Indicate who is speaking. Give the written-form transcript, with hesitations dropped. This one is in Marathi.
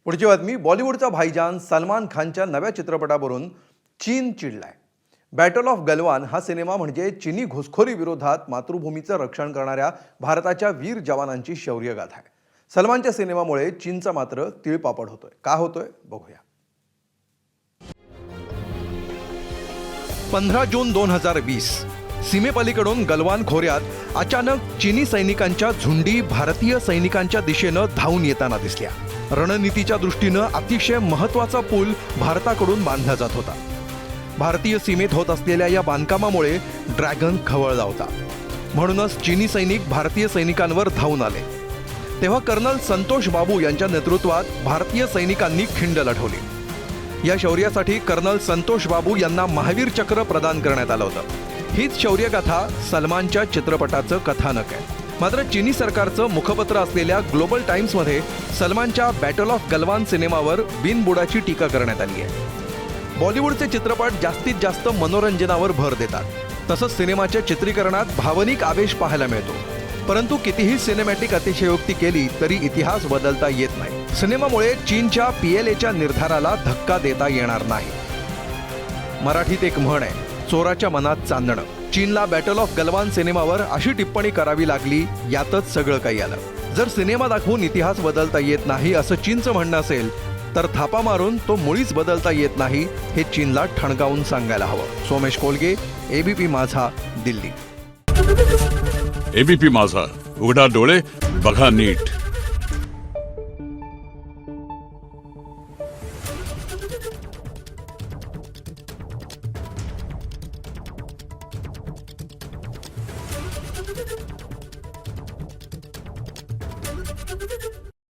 Speaker 1: पुढची बातमी. बॉलिवूडचा भाईजान सलमान खानच्या नव्या चित्रपटावरून चीन चिडलाय. बॅटल ऑफ गलवान हा सिनेमा म्हणजे चीनी घुसखोरी विरोधात मातृभूमीचं रक्षण करणाऱ्या भारताच्या वीर जवानांची शौर्यगाथा आहे. सलमानच्या सिनेमामुळे चीनचा मात्र तिळपापड होतोय. का होतोय बघूया. 15 जून 2020 सीमेपलीकडून गलवान खोऱ्यात अचानक चीनी सैनिकांच्या झुंडी भारतीय सैनिकांच्या दिशेनं धावून येताना दिसल्या. रणनीतीच्या दृष्टीनं अतिशय महत्त्वाचा पूल भारताकडून बांधला जात होता. भारतीय सीमेत होत असलेल्या या बांधकामामुळे ड्रॅगन खवळला होता. म्हणूनच चीनी सैनिक भारतीय सैनिकांवर धावून आले. तेव्हा कर्नल संतोष बाबू यांच्या नेतृत्वात भारतीय सैनिकांनी खिंड लढवली. या शौर्यासाठी कर्नल संतोष बाबू यांना महावीर चक्र प्रदान करण्यात आलं होतं. हीच शौर्यगाथा सलमानच्या चित्रपटाचं कथानक आहे. मात्र चीनी सरकारचं मुखपत्र असलेल्या ग्लोबल टाइम्समध्ये सलमानच्या बॅटल ऑफ गलवान सिनेमावर बिनबुडाची टीका करण्यात आली आहे. बॉलिवूडचे चित्रपट जास्तीत जास्त मनोरंजनावर भर देतात. तसंच सिनेमाच्या चित्रीकरणात भावनिक आवेश पाहायला मिळतो. परंतु कितीही सिनेमॅटिक अतिशयोक्ती केली तरी इतिहास बदलता येत नाही. सिनेमामुळे चीनच्या PLAच्या निर्धाराला धक्का देता येणार नाही. मराठीत एक म्हण आहे, चोराच्या मनात चांदणं. चीनला बॅटल ऑफ गलवान सिनेमावर अशी टिप्पणी करावी लागली, यातच सगळं काही आलं. जर सिनेमा दाखवून इतिहास बदलता येत नाही असं चीनचं म्हणणं असेल तर थापा मारून तो मुळीच बदलता येत नाही हे चीनला ठणकावून सांगायला हवं. सोमेश कोलगे, ABP माझा, दिल्ली.
Speaker 2: ABP माझा, उघडा डोळे बघा नीट.